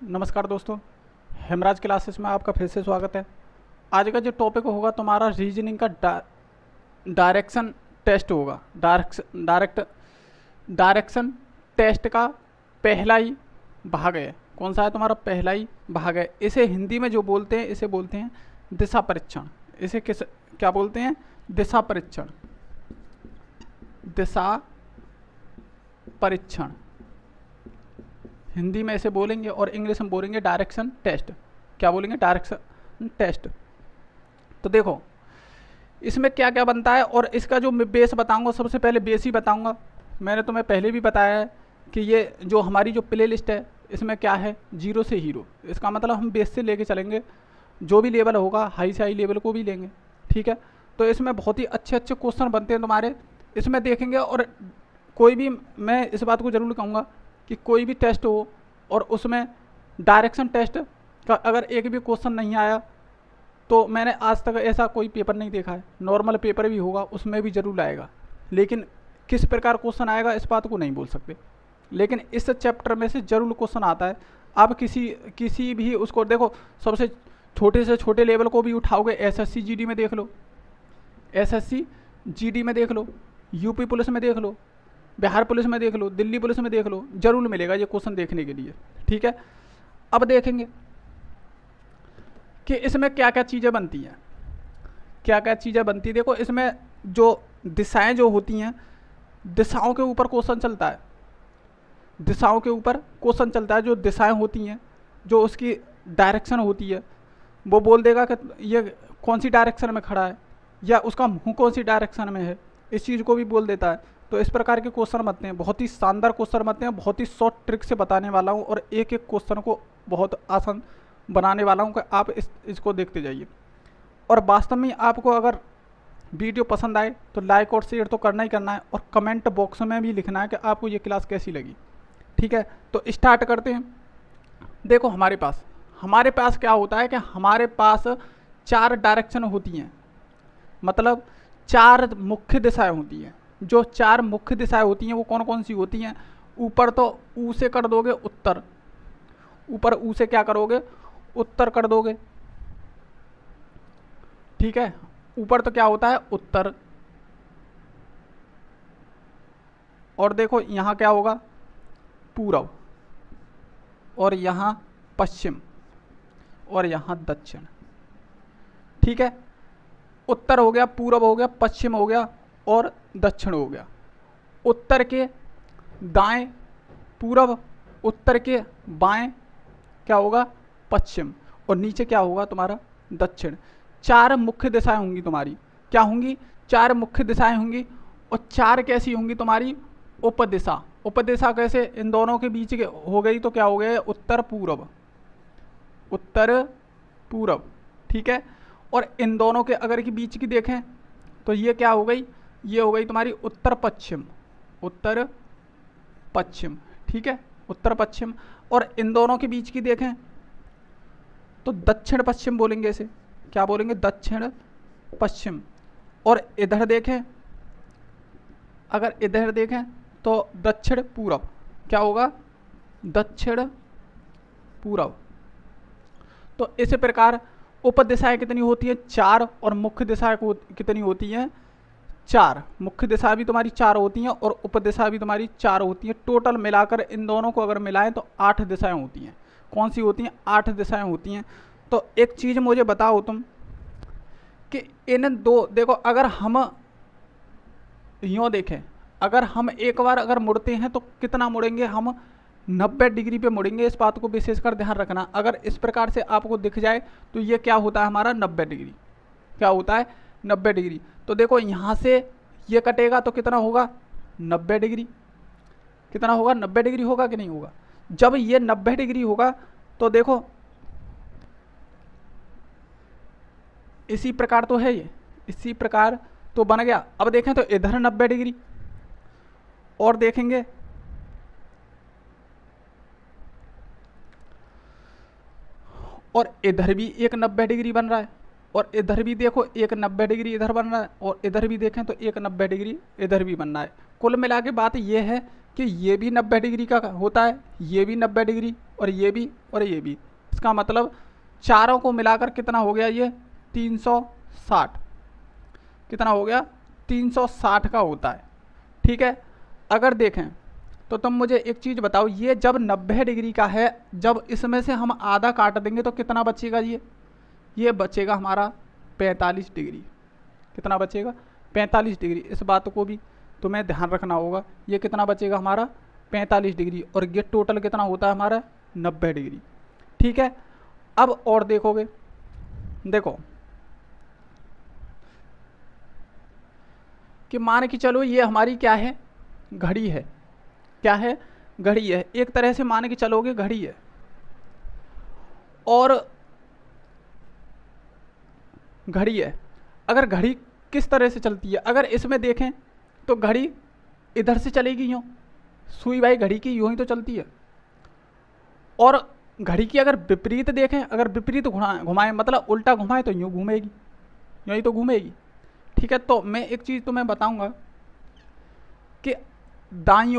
नमस्कार दोस्तों, हेमराज क्लासेस में आपका फिर से स्वागत है। आज का जो टॉपिक होगा तुम्हारा रीजनिंग का डायरेक्शन टेस्ट होगा। डायरेक्शन टेस्ट का पहला ही भाग है। कौन सा है तुम्हारा? पहला ही भाग है। इसे हिंदी में जो बोलते हैं, इसे बोलते हैं दिशा परीक्षण। इसे क्या बोलते हैं? दिशा परीक्षण। दिशा परीक्षण हिंदी में ऐसे बोलेंगे और इंग्लिश में बोलेंगे डायरेक्शन टेस्ट। क्या बोलेंगे? Direction test. तो देखो इसमें क्या क्या बनता है और इसका जो मैं बेस बताऊंगा, सबसे पहले बेस ही बताऊंगा। मैंने तुम्हें पहले भी बताया है कि ये जो हमारी जो प्ले लिस्ट है इसमें क्या है, 0 से हीरो। इसका मतलब हम बेस से लेके चलेंगे, जो भी लेवल होगा हाई से हाई लेवल को भी लेंगे। ठीक है, तो इसमें बहुत ही अच्छे अच्छे क्वेश्चन बनते हैं तुम्हारे, इसमें देखेंगे। और कोई भी, मैं इस बात को जरूर कहूँगा कि कोई भी टेस्ट हो और उसमें डायरेक्शन टेस्ट का अगर एक भी क्वेश्चन नहीं आया तो मैंने आज तक ऐसा कोई पेपर नहीं देखा है। नॉर्मल पेपर भी होगा उसमें भी ज़रूर आएगा, लेकिन किस प्रकार क्वेश्चन आएगा इस बात को नहीं बोल सकते। लेकिन इस चैप्टर में से जरूर क्वेश्चन आता है। आप किसी भी उसको देखो, सबसे छोटे से छोटे लेवल को भी उठाओगे, एसएससी जीडी में देख लो, एसएससी जीडी में देख लो, यूपी पुलिस में देख लो, बिहार पुलिस में देख लो, दिल्ली पुलिस में देख लो, जरूर मिलेगा ये क्वेश्चन देखने के लिए। ठीक है, अब देखेंगे कि इसमें क्या क्या चीज़ें बनती हैं, क्या क्या चीज़ें बनती है। देखो इसमें जो दिशाएं जो होती हैं, दिशाओं के ऊपर क्वेश्चन चलता है। दिशाओं के ऊपर क्वेश्चन चलता है। जो दिशाएं होती हैं, जो उसकी डायरेक्शन होती है, वो बोल देगा कि ये कौन सी डायरेक्शन में खड़ा है या उसका मुंह कौन सी डायरेक्शन में है, इस चीज़ को भी बोल देता है। तो इस प्रकार के क्वेश्चन बनते हैं, बहुत ही शानदार क्वेश्चन बनते हैं। बहुत ही शॉर्ट ट्रिक से बताने वाला हूँ और एक एक क्वेश्चन को बहुत आसान बनाने वाला हूँ कि आप इसको देखते जाइए। और वास्तव में आपको अगर वीडियो पसंद आए तो लाइक और शेयर तो करना ही करना है, और कमेंट बॉक्स में भी लिखना है कि आपको ये क्लास कैसी लगी। ठीक है, तो स्टार्ट करते हैं। देखो हमारे पास क्या होता है कि हमारे पास 4 डायरेक्शन होती हैं, मतलब 4 मुख्य दिशाएं होती हैं। जो 4 मुख्य दिशाएं होती हैं वो कौन कौन सी होती हैं? ऊपर तो ऊ से कर दोगे उत्तर, ऊपर ऊ से क्या करोगे? उत्तर कर दोगे। ठीक है, ऊपर तो क्या होता है? उत्तर। और देखो यहाँ क्या होगा? पूर्व, और यहाँ पश्चिम, और यहाँ दक्षिण। ठीक है, उत्तर हो गया, पूर्व हो गया, पश्चिम हो गया और दक्षिण हो गया। उत्तर के दाएं पूर्व, उत्तर के बाएं क्या होगा? पश्चिम, और नीचे क्या होगा तुम्हारा? दक्षिण। 4 मुख्य दिशाएं होंगी तुम्हारी। क्या होंगी? 4 मुख्य दिशाएं होंगी। और 4 कैसी होंगी तुम्हारी? उपदिशा। उपदिशा कैसे? इन दोनों के बीच के हो गई तो क्या हो गया? उत्तर पूर्व, उत्तर पूर्व। ठीक है, और इन दोनों के अगर की बीच की देखें तो ये क्या हो गई? ये हो गई तुम्हारी उत्तर पश्चिम, उत्तर पश्चिम। ठीक है, उत्तर पश्चिम। और इन दोनों के बीच की देखें तो दक्षिण पश्चिम बोलेंगे इसे। क्या बोलेंगे? दक्षिण पश्चिम। और इधर देखें, अगर इधर देखें तो दक्षिण पूर्व। क्या होगा? दक्षिण पूर्व। तो इस प्रकार उपदिशाएं कितनी होती है? 4। और मुख्य दिशाएं कितनी होती हैं? 4। मुख्य दिशा भी तुम्हारी 4 होती हैं और उपदिशा भी तुम्हारी 4 होती हैं। टोटल मिलाकर इन दोनों को अगर मिलाएं तो 8 दिशाएं होती हैं। कौन सी होती हैं? 8 दिशाएं होती हैं। तो एक चीज़ मुझे बताओ तुम कि इन दो, देखो अगर हम यूँ देखें, अगर हम एक बार अगर मुड़ते हैं तो कितना मुड़ेंगे? हम 90 डिग्री पे मुड़ेंगे। इस बात को विशेषकर ध्यान रखना। अगर इस प्रकार से आपको दिख जाए तो ये क्या होता है हमारा? 90 डिग्री। क्या होता है? 90 डिग्री। तो देखो यहाँ से ये कटेगा तो कितना होगा? 90 डिग्री। कितना होगा? 90 डिग्री होगा कि नहीं होगा? जब ये 90 डिग्री होगा तो देखो इसी प्रकार तो है, ये इसी प्रकार तो बन गया। अब देखें तो इधर 90 डिग्री, और देखेंगे और इधर भी एक 90 डिग्री बन रहा है, और इधर भी देखो एक 90 डिग्री इधर बन रहा है, और इधर भी देखें तो एक 90 डिग्री इधर भी बन रहा है। कुल मिला के बात यह है कि ये भी 90 डिग्री का होता है, ये भी 90 डिग्री, और ये भी और ये भी। इसका मतलब चारों को मिलाकर कितना हो गया ये 360। कितना हो गया 360 का होता है। ठीक है, अगर देखें तो तुम मुझे एक चीज़ बताओ, ये जब 90 डिग्री का है, जब इसमें से हम आधा काट देंगे तो कितना बचेगा? ये बचेगा हमारा 45 डिग्री। कितना बचेगा? 45 डिग्री। इस बात को भी तुम्हें ध्यान रखना होगा। ये कितना बचेगा हमारा 45 डिग्री, और ये टोटल कितना होता है हमारा 90 डिग्री। ठीक है, अब और देखोगे, देखो कि मान के चलो ये हमारी क्या है, घड़ी है। क्या है? घड़ी है। एक तरह से मान के चलोगे घड़ी है, और घड़ी है। अगर घड़ी किस तरह से चलती है, अगर इसमें देखें तो घड़ी इधर से चलेगी यूँ, सुई भाई घड़ी की यूँ ही तो चलती है। और घड़ी की अगर विपरीत देखें, अगर विपरीत घुमाएं मतलब उल्टा घुमाएं तो यूँ घूमेगी, यूँ ही तो घूमेगी। ठीक है, तो मैं एक चीज़ तुम्हें बताऊंगा कि दाईं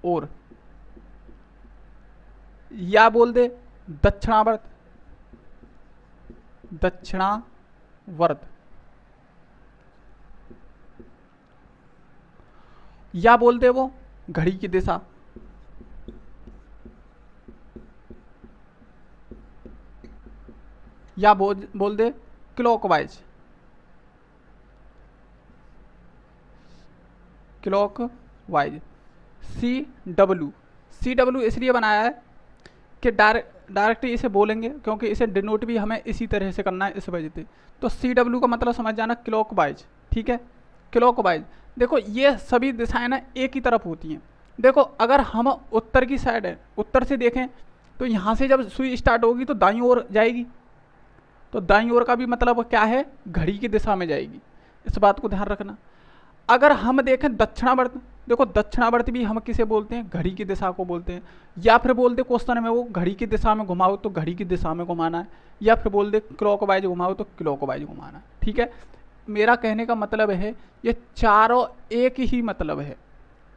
ओर या बोल दे दक्षिणावर्त, या बोल दे वो घड़ी की दिशा, या बोल दे क्लॉकवाइज। CW इसलिए बनाया है कि डायरेक्टली इसे बोलेंगे, क्योंकि इसे डिनोट भी हमें इसी तरह से करना है, इस वजह से। तो CW का मतलब समझ जाना क्लॉकवाइज। ठीक है, क्लॉकवाइज। देखो ये सभी दिशाएं ना एक ही तरफ होती हैं। देखो अगर हम उत्तर की साइड है, उत्तर से देखें तो यहाँ से जब सुई स्टार्ट होगी तो दाईं ओर जाएगी, तो दाईं ओर का भी मतलब क्या है, घड़ी की दिशा में जाएगी। इस बात को ध्यान रखना। अगर हम देखें दक्षिणावर्त, देखो दक्षिणावर्त भी हम किसे बोलते हैं, घड़ी की दिशा को बोलते हैं। या फिर बोल दे क्वेश्चन में वो घड़ी की दिशा में घुमाओ तो घड़ी की दिशा में घुमाना है, या फिर बोल दे क्लॉकवाइज घुमाओ तो क्लॉकवाइज घुमाना है। ठीक है, मेरा कहने का मतलब है ये चारों एक ही मतलब है,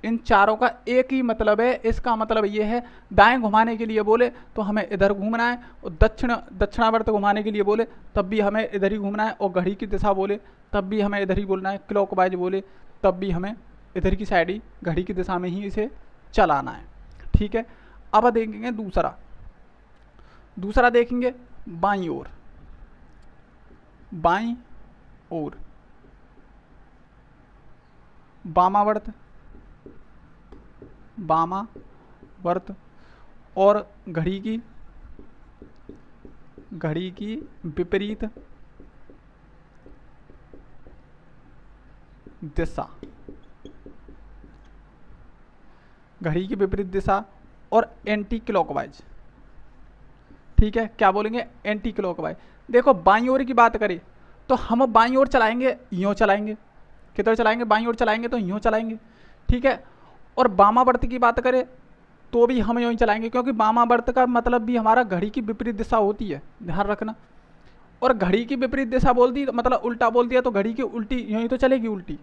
इन चारों का एक ही मतलब है। इसका मतलब ये है दाएं घुमाने के लिए बोले तो हमें इधर घूमना है, और दक्षिणावर्त घुमाने के लिए बोले तब भी हमें इधर ही घूमना है, और घड़ी की दिशा बोले तब भी हमें इधर ही बोलना है, क्लॉकवाइज बोले तब भी हमें इधर की साइड ही घड़ी की दिशा में ही इसे चलाना है। ठीक है, अब देखेंगे दूसरा देखेंगे बाईं ओर वामावर्त और घड़ी की विपरीत दिशा, घड़ी की विपरीत दिशा और एंटी क्लॉकवाइज। ठीक है, क्या बोलेंगे, एंटी क्लॉकवाइज। देखो बाईं ओर की बात करें तो हम बाईं ओर चलाएंगे, यूँ चलाएंगे। किधर चलाएंगे, बाईं ओर चलाएंगे तो यूँ चलाएंगे। ठीक है, और वामावर्त की बात करें तो भी हम यूँ ही चलाएंगे, क्योंकि वामावर्त का मतलब भी हमारा घड़ी की विपरीत दिशा होती है, ध्यान रखना। और घड़ी की विपरीत दिशा बोल दी मतलब उल्टा बोल दिया तो घड़ी की उल्टी यूँ ही तो चलेगी, उल्टी।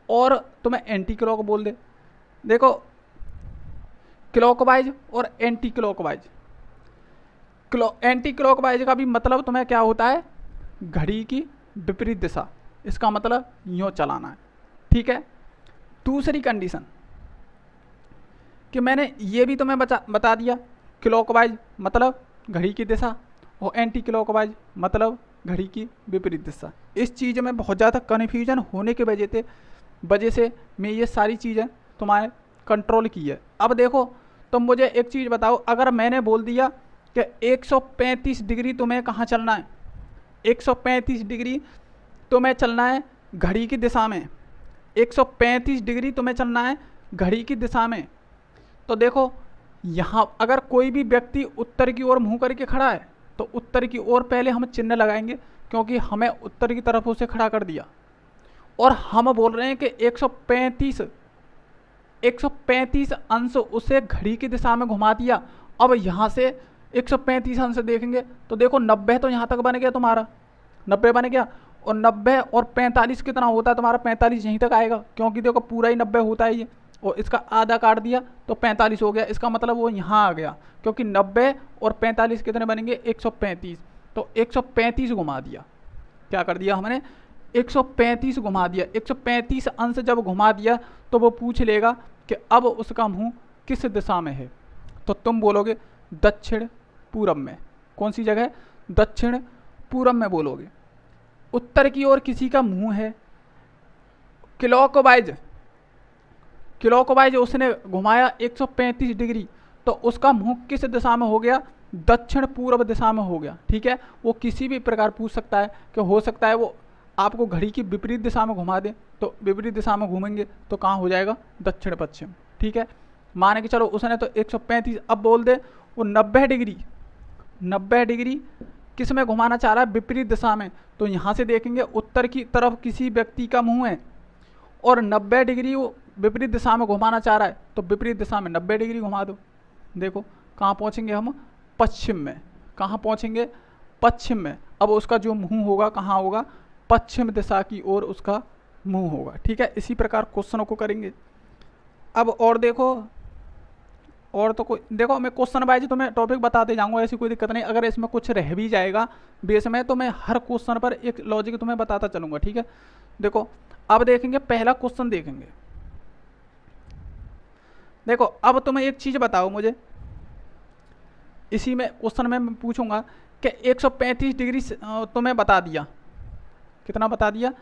और तुम्हें एंटी क्लॉक बोल दे, देखो क्लॉकवाइज और एंटी क्लॉकवाइज। एंटी क्लॉकवाइज का भी मतलब तुम्हें क्या होता है, घड़ी की विपरीत दिशा, इसका मतलब यूँ चलाना है। ठीक है, दूसरी कंडीशन कि मैंने ये भी तुम्हें बता दिया, क्लॉकवाइज मतलब घड़ी की दिशा और एंटी क्लॉकवाइज मतलब घड़ी की विपरीत दिशा। इस चीज़ में बहुत ज़्यादा कन्फ्यूजन होने की वजह से मैं ये सारी चीज़ें तुम्हारे कंट्रोल की है। अब देखो तुम मुझे एक चीज़ बताओ, अगर मैंने बोल दिया कि 135 डिग्री तुम्हें कहाँ चलना है, 135 डिग्री तुम्हें चलना है घड़ी की दिशा में, 135 डिग्री तुम्हें चलना है घड़ी की दिशा में, तो देखो यहाँ अगर कोई भी व्यक्ति उत्तर की ओर मुँह करके खड़ा है तो उत्तर की ओर पहले हम चिन्ह लगाएंगे, क्योंकि हमें उत्तर की तरफ उसे खड़ा कर दिया। और हम बोल रहे हैं कि 135 अंश उसे घड़ी की दिशा में घुमा दिया। अब यहाँ से 135 अंश देखेंगे तो देखो 90 तो यहाँ तक बन गया तुम्हारा, 90 बन गया। और 90 और 45 कितना होता है तुम्हारा, 45 यहीं तक आएगा, क्योंकि देखो पूरा ही 90 होता है ये, और इसका आधा काट दिया तो 45 हो गया। इसका मतलब वो यहाँ आ गया, क्योंकि 90 और 45 कितने बनेंगे, 135। तो 135 घुमा दिया, क्या कर दिया हमने, 135 घुमा दिया। 135 अंश जब घुमा दिया तो वो पूछ लेगा कि अब उसका मुंह किस दिशा में है, तो तुम बोलोगे दक्षिण पूरब में। कौन सी जगह, दक्षिण पूरब में बोलोगे। उत्तर की ओर किसी का मुंह है, क्लॉकवाइज उसने घुमाया 135 डिग्री, तो उसका मुंह किस दिशा में हो गया, दक्षिण पूर्व दिशा में हो गया। ठीक है, वो किसी भी प्रकार पूछ सकता है कि हो सकता है वो आपको घड़ी की विपरीत दिशा में घुमा दे, तो विपरीत दिशा में घूमेंगे तो कहाँ हो जाएगा, दक्षिण पश्चिम। ठीक है, मान के चलो उसने तो 135, अब बोल दे वो 90 डिग्री किस में घुमाना चाह रहा है, विपरीत दिशा में। तो यहाँ से देखेंगे उत्तर की तरफ किसी व्यक्ति का मुंह है और 90 डिग्री वो विपरीत दिशा में घुमाना चाह रहा है, तो विपरीत दिशा में 90 डिग्री घुमा दो। देखो कहाँ पहुँचेंगे हम, पश्चिम में। कहाँ पहुँचेंगे, पश्चिम में। अब उसका जो मुंह होगा कहाँ होगा, पश्चिम दिशा की ओर उसका मुंह होगा। ठीक है, इसी प्रकार क्वेश्चनों को करेंगे। अब और देखो, और तो कोई देखो, मैं क्वेश्चन वाइज तुम्हें टॉपिक बताते जाऊंगा, ऐसी कोई दिक्कत नहीं। अगर इसमें कुछ रह भी जाएगा बेस में तो मैं हर क्वेश्चन पर एक लॉजिक तुम्हें बताता चलूंगा। ठीक है, देखो अब देखेंगे, पहला क्वेश्चन देखेंगे। देखो अब तुम्हें एक चीज बताओ मुझे, इसी में क्वेश्चन में मैं पूछूंगा कि 135 डिग्री तुम्हें बता दिया, कितना बता दिया,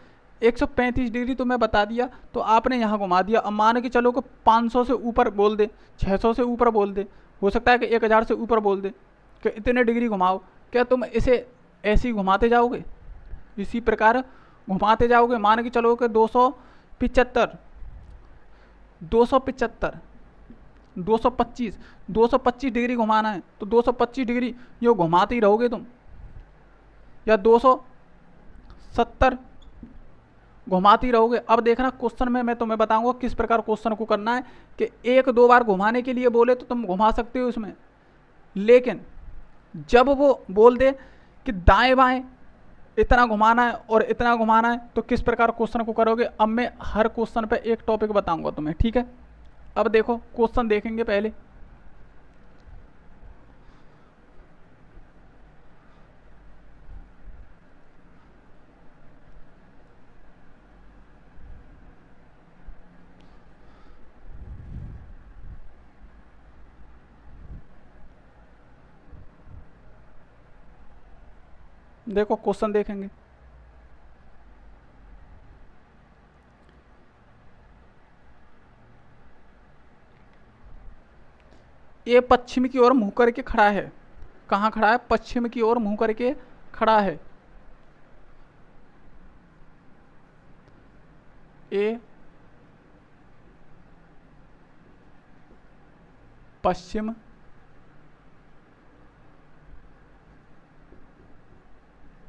135 डिग्री तुम्हें बता दिया, तो आपने यहाँ घुमा दिया। अब मान के चलो कि 500 से ऊपर बोल दे, 600 से ऊपर बोल दे, हो सकता है कि 1000 से ऊपर बोल दे कि इतने डिग्री घुमाओ। क्या तुम इसे ऐसे ही घुमाते जाओगे, इसी प्रकार घुमाते जाओगे? मान के चलो कि 275, 225 डिग्री घुमाना है, तो 225 डिग्री ये घुमाते ही रहोगे तुम, या 270 घुमाती रहोगे। अब देखना क्वेश्चन में मैं तुम्हें बताऊंगा किस प्रकार क्वेश्चन को करना है, कि 1-2 बार घुमाने के लिए बोले तो तुम घुमा सकते हो इसमें, लेकिन जब वो बोल दे कि दाएं बाएं इतना घुमाना है और इतना घुमाना है, तो किस प्रकार क्वेश्चन को करोगे। अब मैं हर क्वेश्चन पे एक टॉपिक बताऊंगा तुम्हें। ठीक है, अब देखो क्वेश्चन देखेंगे पहले। देखो क्वेश्चन देखेंगे, ये पश्चिम की ओर मुंह करके खड़ा है। कहाँ खड़ा है, पश्चिम की ओर मुंह करके खड़ा है। ए पश्चिम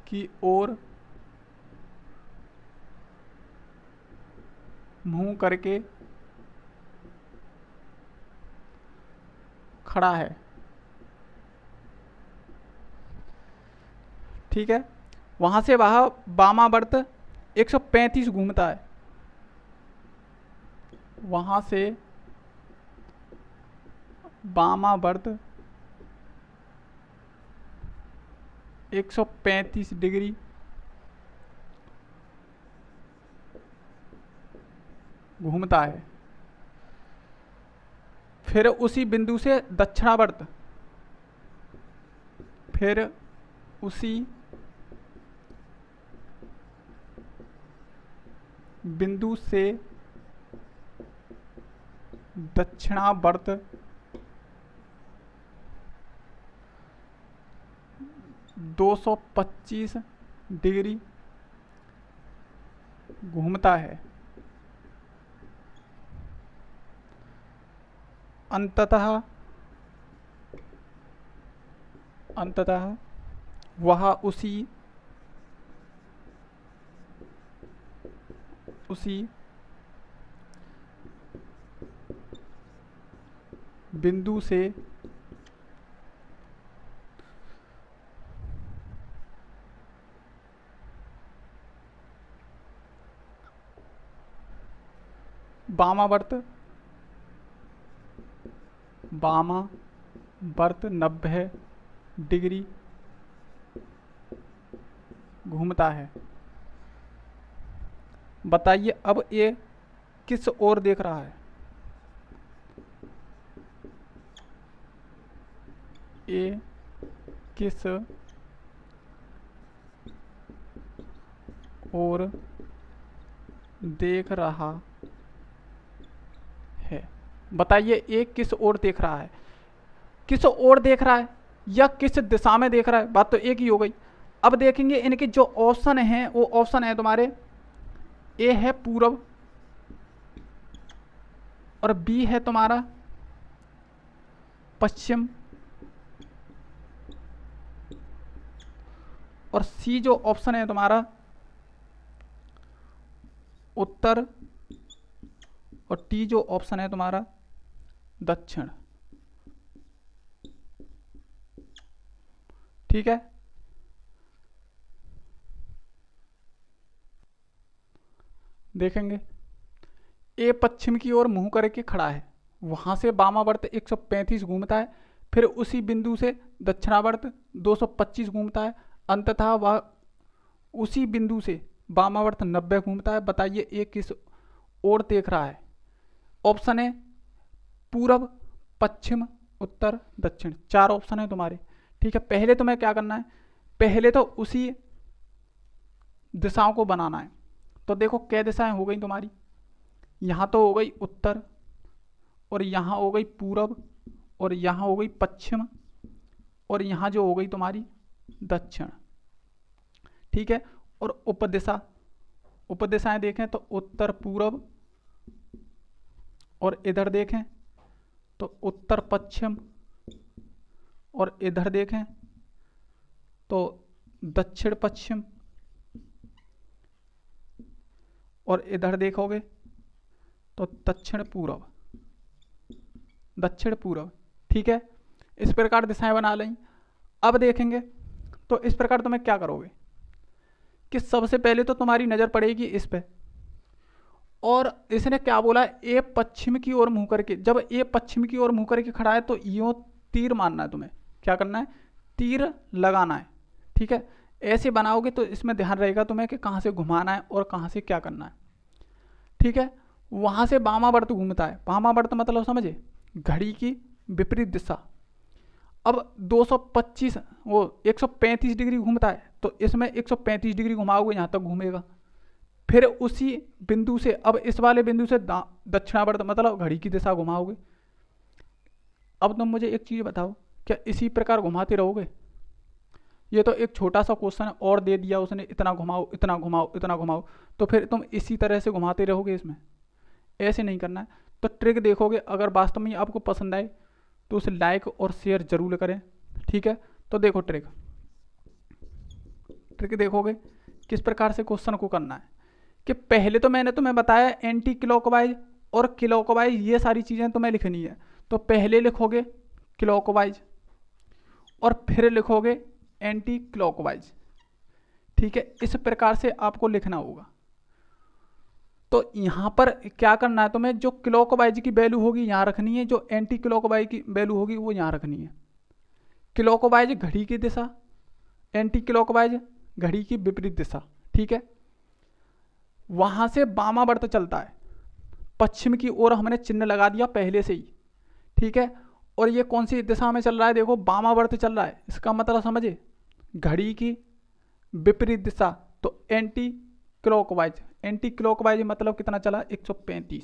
की ओर मुंह करके खड़ा है। ठीक है, वहां से वह वामावर्त 135 घूमता है, वहां से वामावर्त 135 डिग्री घूमता है। फिर उसी बिंदु से दक्षिणावर्त, फिर उसी बिंदु से दक्षिणावर्त 225 डिग्री घूमता है। अंततः वह उसी बिंदु से वामावर्त 90 डिग्री घूमता है। बताइए अब ये किस ओर देख रहा है? ये किस ओर देख रहा है? बताइए ये किस ओर देख रहा है? किस ओर देख रहा है या किस दिशा में देख रहा है, बात तो एक ही हो गई। अब देखेंगे इनके जो ऑप्शन हैं, वो ऑप्शन है तुम्हारे, ए है पूर्व और बी है तुम्हारा पश्चिम और सी जो ऑप्शन है तुम्हारा उत्तर और टी जो ऑप्शन है तुम्हारा दक्षिण। ठीक है, देखेंगे ए पश्चिम की ओर मुंह करके खड़ा है, वहां से वामावर्त 135 घूमता है, फिर उसी बिंदु से दक्षिणावर्त 225 घूमता है, अंततः वह उसी बिंदु से वामावर्त 90 घूमता है। बताइए ये किस ओर देख रहा है? ऑप्शन है पूर्व, पश्चिम, उत्तर, दक्षिण, 4 ऑप्शन है तुम्हारे। ठीक है, पहले तुम्हें क्या करना है, पहले तो उसी दिशाओं को बनाना है। तो देखो क्या दिशाएं हो गई तुम्हारी, यहां तो हो गई उत्तर और यहां हो गई पूर्व और यहां हो गई पश्चिम और यहां जो हो गई तुम्हारी दक्षिण। ठीक है, और उपदिशाएं देखें तो उत्तर पूर्व और इधर देखें तो उत्तर पश्चिम और इधर देखें तो दक्षिण पश्चिम और इधर देखोगे तो दक्षिण पूर्व। ठीक है, इस प्रकार दिशाएं बना लें। अब देखेंगे तो इस प्रकार तुम्हें क्या करोगे कि सबसे पहले तो तुम्हारी नजर पड़ेगी इस पे, और इसने क्या बोला, ए पश्चिम की ओर मुंह करके, जब ए पश्चिम की ओर मुंह करके खड़ा है तो यूं तीर मारना है तुम्हें। क्या करना है? तीर लगाना है। ठीक है, ऐसे बनाओगे तो इसमें ध्यान रहेगा तुम्हें कि कहां से घुमाना है और कहां से क्या करना है। ठीक है, वहां से वामावर्त घूमता है। वामावर्त मतलब समझे, घड़ी की विपरीत दिशा। अब 225 वो 135 डिग्री घूमता है, तो इसमें 135 डिग्री घुमाओगे, यहां तक घूमेगा। फिर उसी बिंदु से, अब इस वाले बिंदु से दक्षिणावर्त मतलब घड़ी की दिशा घुमाओगे। अब तुम मुझे एक चीज बताओ, क्या इसी प्रकार घुमाते रहोगे? ये तो एक छोटा सा क्वेश्चन और दे दिया उसने, इतना घुमाओ इतना घुमाओ इतना घुमाओ, तो फिर तुम इसी तरह से घुमाते रहोगे इसमें? ऐसे नहीं करना है। तो ट्रिक देखोगे, अगर वास्तव में आपको पसंद आए तो उसे लाइक और शेयर जरूर करें। ठीक है, तो देखो ट्रिक देखोगे किस प्रकार से क्वेश्चन को करना है कि पहले तो मैंने तुम्हें बताया एंटी क्लॉकवाइज और क्लॉकवाइज, ये सारी चीजें तुम्हें लिखनी है। तो पहले लिखोगे क्लॉकवाइज और फिर लिखोगे एंटी क्लॉकवाइज। ठीक है, इस प्रकार से आपको लिखना होगा। तो यहां पर क्या करना है तुम्हें, जो क्लॉकवाइज की वैल्यू होगी यहां रखनी है, जो एंटी क्लॉकवाइज की वैल्यू होगी वो यहां रखनी है। क्लॉकवाइज घड़ी की दिशा, एंटी क्लॉकवाइज घड़ी की विपरीत दिशा। ठीक है, वहां से वामावर्त चलता है, पश्चिम की ओर हमने चिन्ह लगा दिया पहले से ही। ठीक है, और ये कौन सी दिशा में चल रहा है, देखो वामावर्त चल रहा है, इसका मतलब समझे घड़ी की विपरीत दिशा। तो एंटी क्लॉकवाइज मतलब कितना चला, 135।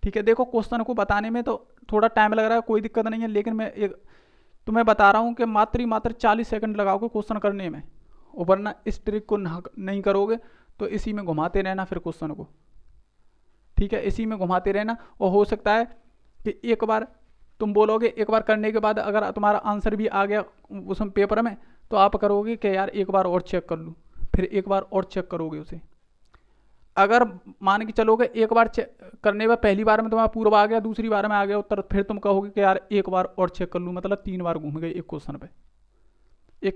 ठीक है, देखो क्वेश्चन को बताने में तो थोड़ा टाइम लग रहा है, कोई दिक्कत नहीं है, लेकिन मैं एक तुम्हें बता रहा हूं कि मात्र 40 सेकंड लगाओगे क्वेश्चन करने में, और वरना इस ट्रिक को नहीं करोगे तो इसी में घुमाते रहना फिर क्वेश्चन को। ठीक है, इसी में घुमाते रहना, और हो सकता है कि एक बार तुम बोलोगे, एक बार करने के बाद अगर तुम्हारा आंसर भी आ गया उस पेपर में, तो आप करोगे कि यार एक बार और चेक कर लूँ, फिर एक बार और चेक करोगे उसे। अगर मान के चलोगे एक बार चेक करने में पहली बार में तुम्हारा पूर्व आ गया, दूसरी बार में आ गया उत्तर, फिर तुम कहोगे कि यार एक बार और चेक कर लूँ, मतलब 3 बार घूम गए एक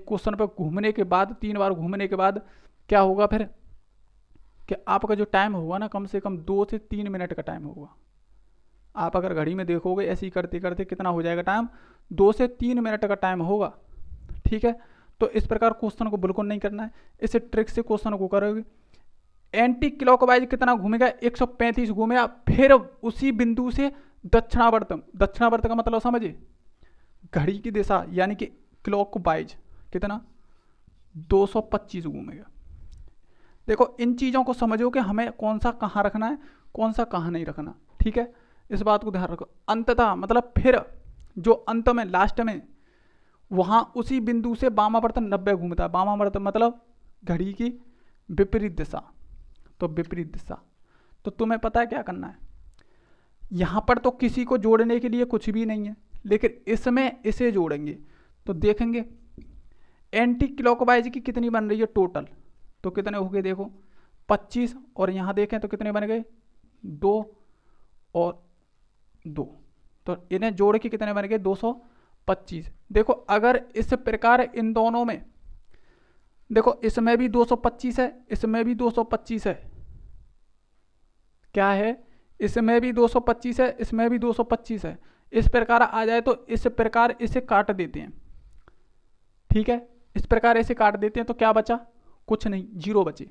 क्वेश्चन पे घूमने के बाद 3 बार घूमने के बाद क्या होगा, फिर कि आपका जो टाइम होगा ना, कम से कम 2 से 3 मिनट का टाइम होगा। आप अगर घड़ी में देखोगे ऐसे ही करते करते कितना हो जाएगा टाइम, 2 से 3 मिनट का टाइम होगा। ठीक है, तो इस प्रकार क्वेश्चन को बिल्कुल नहीं करना है, इस ट्रिक से क्वेश्चन को करोगे। एंटी क्लॉकवाइज कितना घूमेगा, 135 घूमेगा, फिर उसी बिंदु से दक्षिणावर्त, दक्षिणावर्त का मतलब समझे, घड़ी की दिशा यानी कि क्लॉकवाइज कितना 225 घूमेगा। देखो इन चीज़ों को समझो कि हमें कौन सा कहाँ रखना है, कौन सा कहाँ नहीं रखना। ठीक है, इस बात को ध्यान रखो। अंततः मतलब फिर जो अंत में लास्ट में वहाँ उसी बिंदु से वामावर्त 90 घूमता है। वामावर्त मतलब घड़ी की विपरीत दिशा, तो विपरीत दिशा। तो तुम्हें पता है क्या करना है, यहाँ पर तो किसी को जोड़ने के लिए कुछ भी नहीं है, लेकिन इसमें इसे जोड़ेंगे तो देखेंगे एंटी क्लॉकवाइज की कितनी बन रही है टोटल। तो कितने हो गए देखो 25, और यहाँ देखें तो कितने बन गए 2 और 2, तो इन्हें जोड़ के कितने बन गए 225। देखो अगर इस प्रकार इन दोनों में देखो, इसमें भी 225 है, इसमें भी 225 है, क्या है, इसमें भी 225 है, इसमें भी 225 है। इस प्रकार आ जाए तो इस प्रकार इसे काट देते हैं। ठीक है, इस प्रकार इसे काट देते हैं तो क्या बचा, कुछ नहीं, 0 बचे।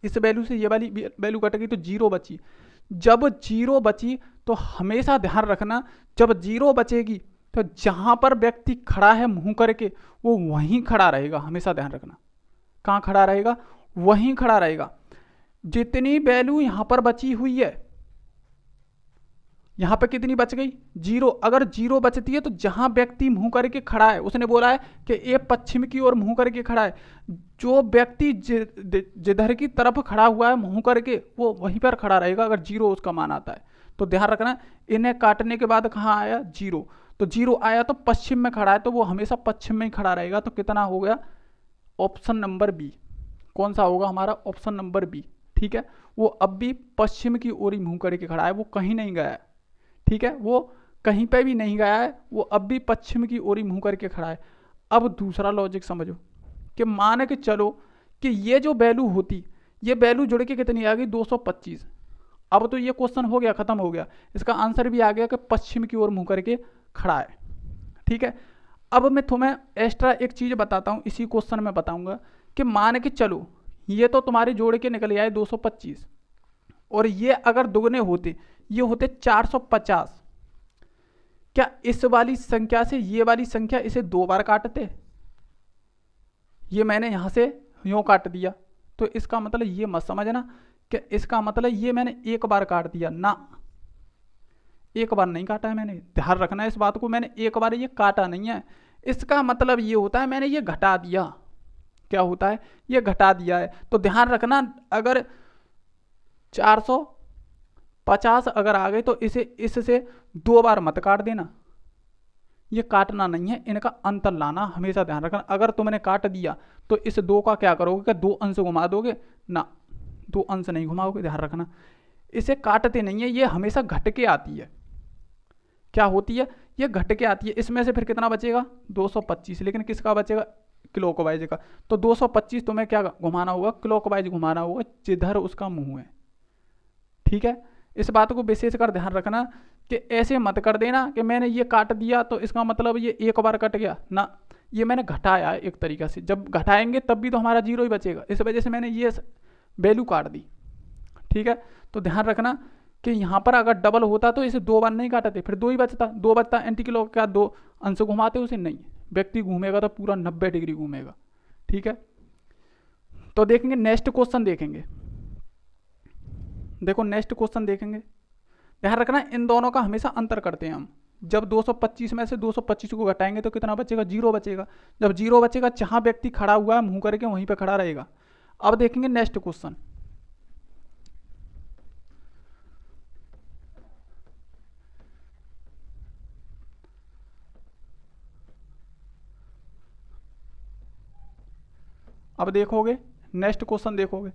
इस वैल्यू से ये वाली वैल्यू कट गई तो 0 बची। जब 0 बची तो हमेशा ध्यान रखना, जब 0 बचेगी तो जहां पर व्यक्ति खड़ा है मुंह करके वो वहीं खड़ा रहेगा। हमेशा ध्यान रखना, कहाँ खड़ा रहेगा, वहीं खड़ा रहेगा। जितनी वैल्यू यहां पर बची हुई है, यहां पर कितनी बच गई 0। अगर 0 बचती है तो जहां व्यक्ति मुंह करके खड़ा है, उसने बोला है कि ये पश्चिम की ओर मुंह करके खड़ा है, जो व्यक्ति जिधर की तरफ खड़ा हुआ है मुंह करके वो वहीं पर खड़ा रहेगा अगर 0 उसका मान आता है। तो ध्यान रखना, इन्हें काटने के बाद कहाँ आया 0, तो 0 आया तो पश्चिम में खड़ा है तो वो हमेशा पश्चिम में ही खड़ा रहेगा। तो कितना हो गया, ऑप्शन नंबर बी। कौन सा होगा हमारा, ऑप्शन नंबर बी। ठीक है, वो अब भी पश्चिम की ओर ही मुंह करके खड़ा है, वो कहीं नहीं गया है। ठीक है, वो कहीं पे भी नहीं गया है, वो अब भी पश्चिम की ओर ही मुंह करके खड़ा है। अब दूसरा लॉजिक समझो कि मान के चलो कि ये जो वैल्यू होती, ये वैल्यू जुड़ के कितनी आ गई 225। अब तो ये क्वेश्चन हो गया, खत्म हो गया, इसका आंसर भी आ गया कि पश्चिम की ओर मुंह करके खड़ा है। ठीक है, अब मैं तुम्हें एक्स्ट्रा एक चीज बताता हूं, इसी क्वेश्चन में बताऊंगा कि मान के चलो ये तो तुम्हारे जोड़ के निकल आए 225, और ये अगर दुगने होते, ये होते 450, क्या इस वाली संख्या से ये वाली संख्या इसे 2 बार काटते, ये मैंने यहां से यूं काट दिया, तो इसका मतलब ये मत समझना कि इसका मतलब ये मैंने 1 बार काट दिया ना, 1 बार नहीं काटा है मैंने। ध्यान रखना इस बात को, मैंने 1 बार ये काटा नहीं है। इसका मतलब ये होता है मैंने ये घटा दिया। क्या होता है, ये घटा दिया है। तो ध्यान रखना, अगर 450 अगर आ गए तो इसे इससे 2 बार मत काट देना, ये काटना नहीं है, इनका अंतर लाना हमेशा ध्यान रखना। अगर तुमने काट दिया तो इस 2 का क्या करोगे, क्या 2 अंश घुमा दोगे ना, 2 अंश नहीं घुमाओगे। ध्यान रखना, इसे काटते नहीं है, ये हमेशा घट के आती है। क्या होती है, ये घट के आती है। इसमें से फिर कितना बचेगा 225, लेकिन किसका बचेगा, क्लॉकवाइज का। तो 225 तुम्हें क्या घुमाना होगा, क्लॉकवाइज घुमाना होगा, जिधर उसका मुंह है। ठीक है, इस बात को विशेष कर ध्यान रखना कि ऐसे मत कर देना कि मैंने ये काट दिया तो इसका मतलब ये 1 बार कट गया ना, ये मैंने घटाया है एक तरीका से। जब घटाएंगे तब भी तो हमारा 0 ही बचेगा, इस वजह से मैंने ये वैल्यू काट दी। ठीक है, तो ध्यान रखना कि यहाँ पर अगर डबल होता तो इसे 2 बार नहीं काटते, फिर 2 ही बचता, 2 बचता। एंटी क्लॉक का 2 अंश घुमाते उसे नहीं, व्यक्ति घूमेगा तो पूरा 90 डिग्री घूमेगा। ठीक है, तो देखेंगे नेक्स्ट क्वेश्चन देखेंगे। देखो नेक्स्ट क्वेश्चन देखेंगे, ध्यान रखना इन दोनों का हमेशा अंतर करते हैं हम। जब 225 में से 225 को घटाएंगे तो कितना बचेगा, 0 बचेगा। जब 0 बचेगा, जहां व्यक्ति खड़ा हुआ है मुंह करके वहीं पे खड़ा रहेगा। अब देखेंगे नेक्स्ट क्वेश्चन। अब देखोगे नेक्स्ट क्वेश्चन देखोगे,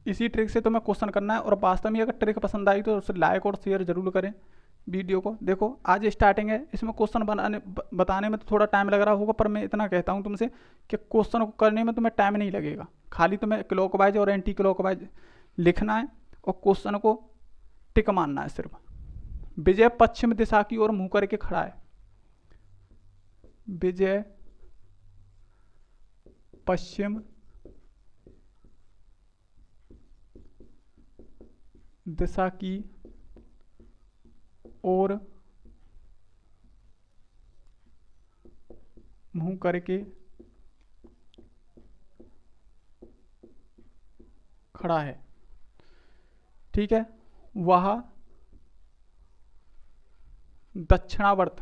इसी ट्रिक से तुम्हें क्वेश्चन करना है। और वास्तव में अगर ट्रिक पसंद आई तो उसे लाइक और शेयर जरूर करें। वीडियो को। देखो आज स्टार्टिंग है, इसमें क्वेश्चन बताने में तो थोड़ा टाइम लग रहा होगा, पर मैं इतना कहता हूँ तुमसे कि क्वेश्चन को करने में तुम्हें टाइम नहीं लगेगा। खाली तुम्हें क्लॉकवाइज और एंटी क्लॉकवाइज लिखना है और क्वेश्चन को टिक मारना है सिर्फ। विजय पश्चिम दिशा की ओर मुंह करके खड़ा है। विजय पश्चिम दिशा की ओर मुंह करके खड़ा है। ठीक है, वह दक्षिणावर्त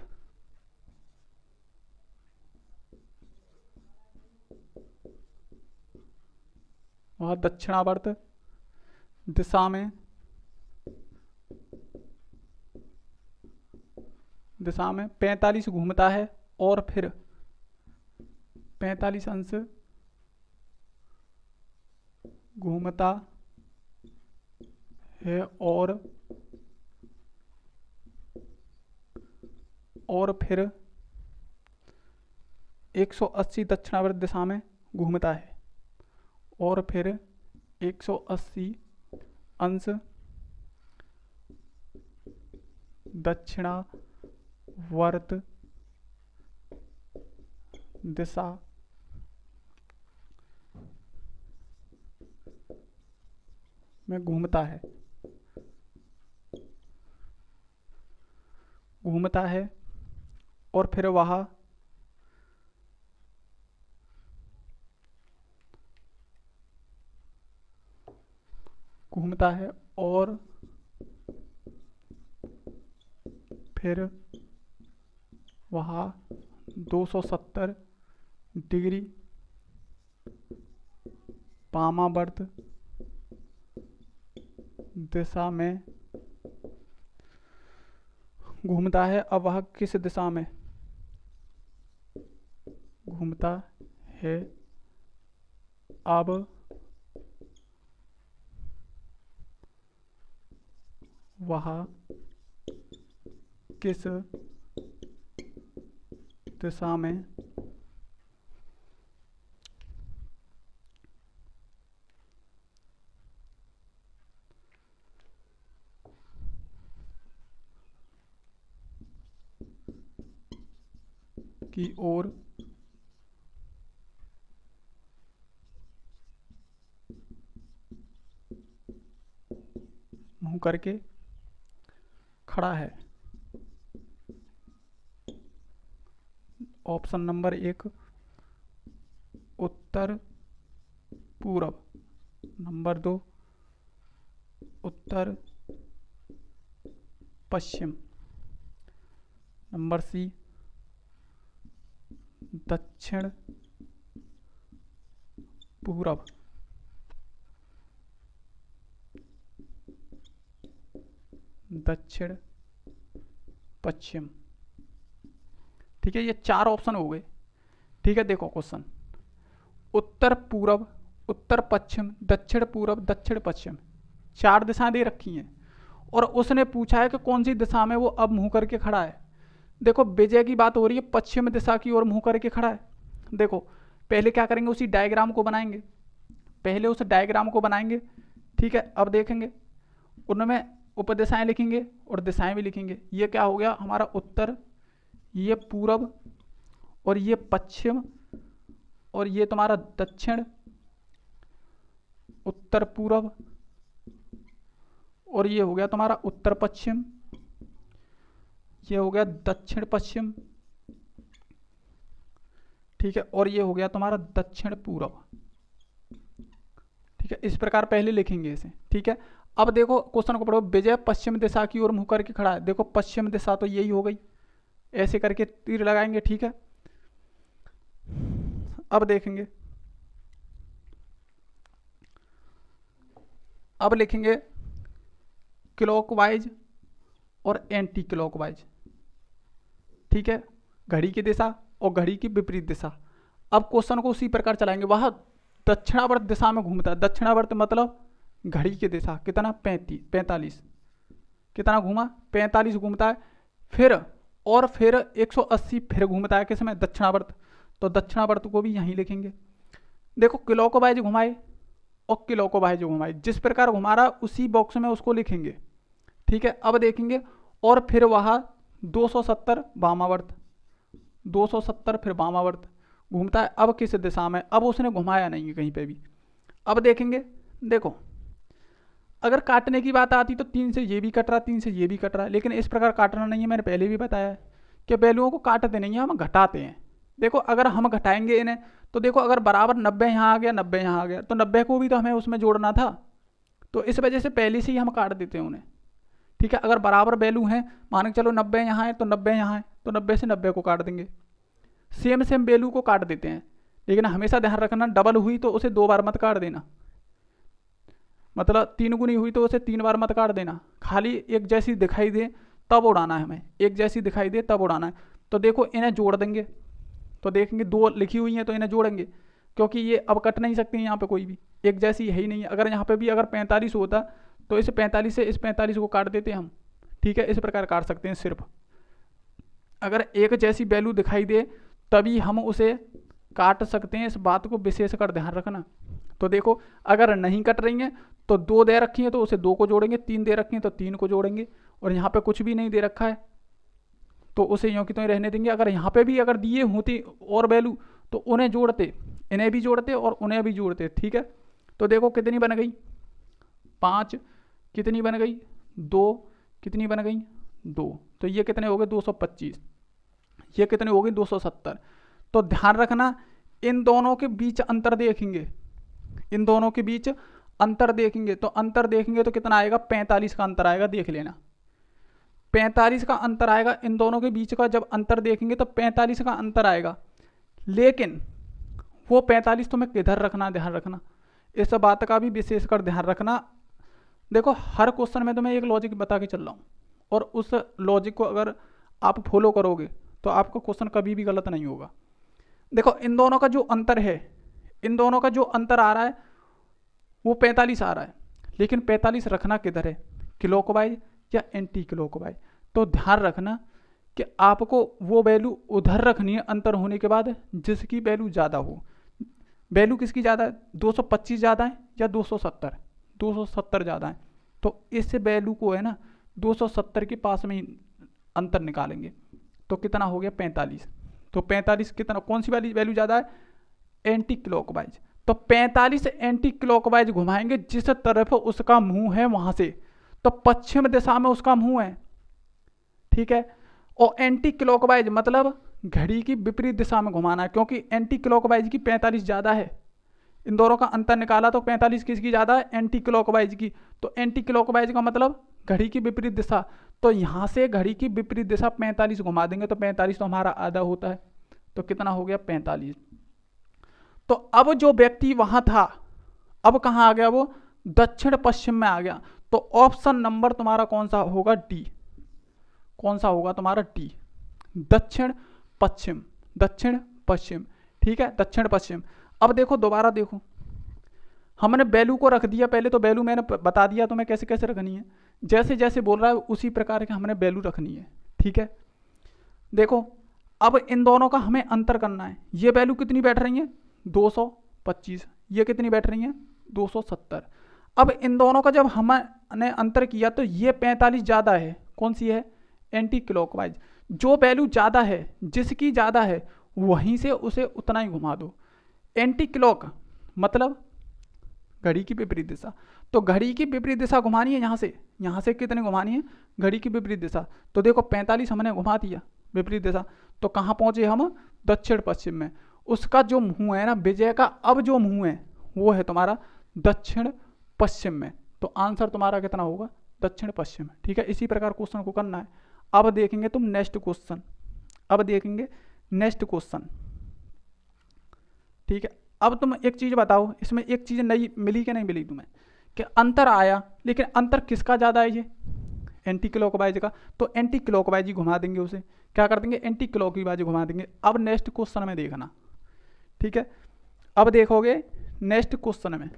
दिशा में 45 घूमता है और फिर 45 अंश घूमता है और फिर 180 दक्षिणावर्त दिशा में घूमता है और फिर 180 अंश दक्षिणावर्त दिशा में घूमता है और फिर वह घूमता है और फिर वह 270 डिग्री वामावर्त दिशा में घूमता है। अब वह किस दिशा में घूमता है? अब वह किस दिशा में की ओर मुंह करके खड़ा है? ऑप्शन नंबर 1 उत्तर पूर्व, नंबर 2 उत्तर पश्चिम, नंबर सी दक्षिण पूर्व, दक्षिण पश्चिम। ठीक है, ये 4 ऑप्शन हो गए। ठीक है, देखो क्वेश्चन, उत्तर पूर्व, उत्तर पश्चिम, दक्षिण पूर्व, दक्षिण पश्चिम, 4 दिशाएं दे रखी हैं और उसने पूछा है कि कौन सी दिशा में वो अब मुंह करके खड़ा है। देखो विजय की बात हो रही है, पश्चिम दिशा की ओर मुंह करके खड़ा है। देखो पहले क्या करेंगे, उसी डायग्राम को बनाएंगे, पहले उस डायग्राम को बनाएंगे। ठीक है, अब देखेंगे उनमें उपदिशाएं लिखेंगे और दिशाएं भी लिखेंगे। ये क्या हो गया हमारा उत्तर, ये पूर्व और ये पश्चिम और ये तुम्हारा दक्षिण, उत्तर पूर्व और ये हो गया तुम्हारा उत्तर पश्चिम, ये हो गया दक्षिण पश्चिम। ठीक है, और ये हो गया तुम्हारा दक्षिण पूर्व। ठीक है, इस प्रकार पहले लिखेंगे इसे। ठीक है, अब देखो क्वेश्चन को पढ़ो, विजय पश्चिम दिशा की ओर मुंह करके खड़ा है। देखो पश्चिम दिशा तो यही हो गई, ऐसे करके तीर लगाएंगे। ठीक है, अब देखेंगे, अब लिखेंगे क्लॉकवाइज और एंटी क्लॉकवाइज। ठीक है, घड़ी की दिशा और घड़ी की विपरीत दिशा। अब क्वेश्चन को उसी प्रकार चलाएंगे। वह दक्षिणावर्त दिशा में घूमता है, दक्षिणावर्त मतलब घड़ी की दिशा, कितना 45। कितना घूमा, 45 घूमता है। फिर 180 फिर घूमता है किसमें, दक्षिणावर्त। तो दक्षिणावर्त को भी यहीं लिखेंगे। देखो क्लॉकवाइज घुमाए और क्लॉकवाइज घुमाए, जिस प्रकार घुमा रहा उसी बॉक्स में उसको लिखेंगे। ठीक है, अब देखेंगे और फिर वहाँ 270 वामावर्त, 270 फिर वामावर्त घूमता है। अब किस दिशा में, अब उसने घुमाया नहीं है कहीं पे भी। अब देखेंगे, देखो अगर काटने की बात आती तो 3 से ये भी कट रहा, 3 से ये भी कट रहा है, लेकिन इस प्रकार काटना नहीं है। मैंने पहले भी बताया है कि वैल्यूओं को काटते नहीं है, हम घटाते हैं। देखो अगर हम घटाएंगे इन्हें तो देखो अगर बराबर 90 यहाँ आ गया, 90 यहाँ आ गया, तो 90 को भी तो हमें उसमें जोड़ना था। तो इस वजह से पहले से ही हम काट देते हैं उन्हें। ठीक है, अगर बराबर वैल्यू है, मान के चलो 90 यहाँ है तो 90 यहाँ है, तो 90 से 90 को काट देंगे। सेम सेम वैल्यू को काट देते हैं, लेकिन हमेशा ध्यान रखना डबल हुई तो उसे 2 बार मत काट देना, मतलब 3 गुनी हुई तो उसे 3 बार मत काट देना। खाली एक जैसी दिखाई दे तब उड़ाना है हमें, एक जैसी दिखाई दे तब उड़ाना है। तो देखो इन्हें जोड़ देंगे, तो देखेंगे 2 लिखी हुई हैं तो इन्हें जोड़ेंगे, क्योंकि ये अब कट नहीं सकती यहाँ पे कोई भी, एक जैसी है ही नहीं है। अगर यहाँ पे भी अगर 45 होता तो इस 45 से इस 45 को काट देते हम। ठीक है, इस प्रकार काट सकते हैं। सिर्फ अगर एक जैसी वैल्यू दिखाई दे तभी हम उसे काट सकते हैं, इस बात को विशेष कर ध्यान रखना। तो देखो अगर नहीं कट रही हैं तो 2 दे रखी है तो उसे 2 को जोड़ेंगे, 3 दे रखी है तो 3 को जोड़ेंगे, और यहाँ पे कुछ भी नहीं दे रखा है तो उसे यूँ की तो रहने देंगे। अगर यहाँ पे भी अगर दिए होती और वैल्यू तो उन्हें जोड़ते, इन्हें भी जोड़ते और उन्हें भी जोड़ते। ठीक है, तो देखो कितनी बन गई, 5 कितनी बन गई, 2 कितनी बन गई, 2। तो ये कितने हो गए 225, ये कितने हो गए 270। तो ध्यान रखना इन दोनों के बीच अंतर देखेंगे, इन दोनों के बीच अंतर देखेंगे, तो अंतर देखेंगे तो कितना आएगा, 45 का अंतर आएगा। देख लेना 45 का अंतर आएगा इन दोनों के बीच का। जब अंतर देखेंगे तो 45 का अंतर आएगा, लेकिन वो 45 तुम्हें किधर रखना, ध्यान रखना, इस बात का भी विशेषकर ध्यान रखना। देखो हर क्वेश्चन में तो मैं एक लॉजिक बता के चल रहा हूँ, और उस लॉजिक को अगर आप फॉलो करोगे तो आपका क्वेश्चन कभी भी गलत नहीं होगा। देखो इन दोनों का जो अंतर है, इन दोनों का जो अंतर आ रहा है वो 45 आ रहा है, लेकिन 45 रखना किधर है, क्लॉकवाइज या एंटी क्लॉकवाइज। तो ध्यान रखना कि आपको वो वैल्यू उधर रखनी है अंतर होने के बाद जिसकी वैल्यू ज़्यादा हो। वैल्यू किसकी ज़्यादा है, 225 ज़्यादा है या 270, 270 ज़्यादा है, तो इस वैल्यू को है ना 270 के पास में ही अंतर निकालेंगे। तो कितना हो गया 45। तो 45 कितना, कौन सी वाली वैल्यू ज़्यादा है, एंटी क्लॉकवाइज। तो 45 एंटी क्लॉकवाइज घुमाएंगे, जिस तरफ उसका मुंह है वहां से, तो पश्चिम दिशा में उसका मुंह है। ठीक है, और एंटी क्लॉकवाइज मतलब घड़ी की विपरीत दिशा में घुमाना है, क्योंकि एंटी क्लॉकवाइज की 45 ज़्यादा है। इन दोनों का अंतर निकाला तो 45 किसकी ज़्यादा है, एंटी क्लॉकवाइज की। तो एंटी क्लॉकवाइज का मतलब घड़ी की विपरीत दिशा, तो यहाँ से घड़ी की विपरीत दिशा 45 घुमा देंगे, तो 45 तो हमारा आधा होता है, तो कितना हो गया 45। तो अब जो व्यक्ति वहां था अब कहाँ आ गया, वो दक्षिण पश्चिम में आ गया। तो ऑप्शन नंबर तुम्हारा कौन सा होगा, डी। कौन सा होगा तुम्हारा, डी, दक्षिण पश्चिम, दक्षिण पश्चिम। ठीक है, दक्षिण पश्चिम। अब देखो दोबारा देखो, हमने वैल्यू को रख दिया, पहले तो वैल्यू मैंने बता दिया तुम्हें कैसे कैसे रखनी है, जैसे जैसे बोल रहा है उसी प्रकार के हमने वैल्यू रखनी है। ठीक है, देखो अब इन दोनों का हमें अंतर करना है। ये वैल्यू कितनी बैठ रही है 225, ये कितनी बैठ रही है 270। अब इन दोनों का जब हमने अंतर किया तो ये 45 ज़्यादा है, कौन सी है, एंटी क्लॉकवाइज। जो वैल्यू ज़्यादा है, जिसकी ज़्यादा है वहीं से उसे उतना ही घुमा दो। एंटी क्लॉक मतलब घड़ी की विपरीत दिशा, तो घड़ी की विपरीत दिशा घुमानी है। यहाँ से कितनी घुमानी है, घड़ी की विपरीत दिशा। तो देखो 45 हमने घुमा दिया विपरीत दिशा, तो कहाँ पहुँचे हम, दक्षिण पश्चिम में। उसका जो मुंह है ना विजय का, अब जो मुंह है वो है तुम्हारा दक्षिण पश्चिम में। तो आंसर तुम्हारा कितना होगा, दक्षिण पश्चिम। ठीक है, इसी प्रकार क्वेश्चन को करना है। अब देखेंगे तुम नेक्स्ट क्वेश्चन, अब देखेंगे नेक्स्ट क्वेश्चन। ठीक है, अब तुम एक चीज बताओ, इसमें एक चीज नई मिली कि नहीं मिली तुम्हें, कि अंतर आया, लेकिन अंतर किसका ज्यादा है, ये एंटी क्लॉकवाइज का। तो एंटी क्लॉकवाइज ही घुमा देंगे, उसे क्या कर देंगे, एंटी क्लॉकवाइज घुमा देंगे। अब नेक्स्ट क्वेश्चन में देखना। ठीक है, अब देखोगे नेक्स्ट क्वेश्चन में,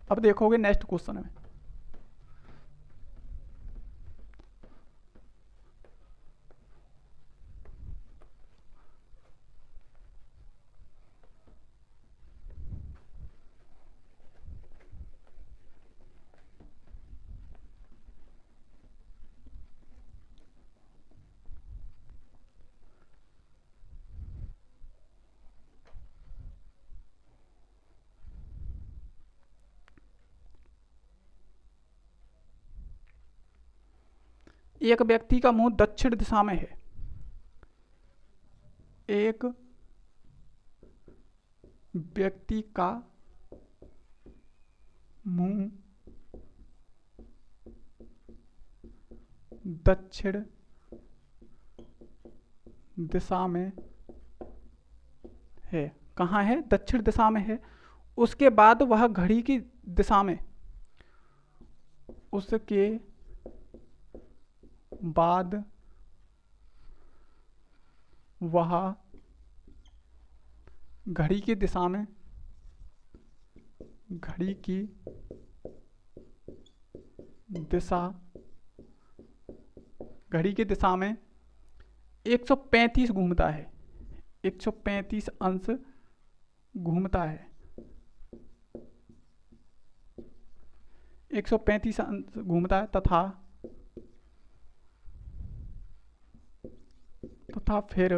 अब देखोगे नेक्स्ट क्वेश्चन में एक व्यक्ति का मुंह दक्षिण दिशा में है, एक व्यक्ति का मुंह दक्षिण दिशा में है। कहाँ है? दक्षिण दिशा में है। उसके बाद वह घड़ी की दिशा में, उसके बाद वह घड़ी की दिशा में, घड़ी की दिशा, घड़ी की दिशा में 135 घूमता है, 135 अंश घूमता है, 135 अंश घूमता है तथा फिर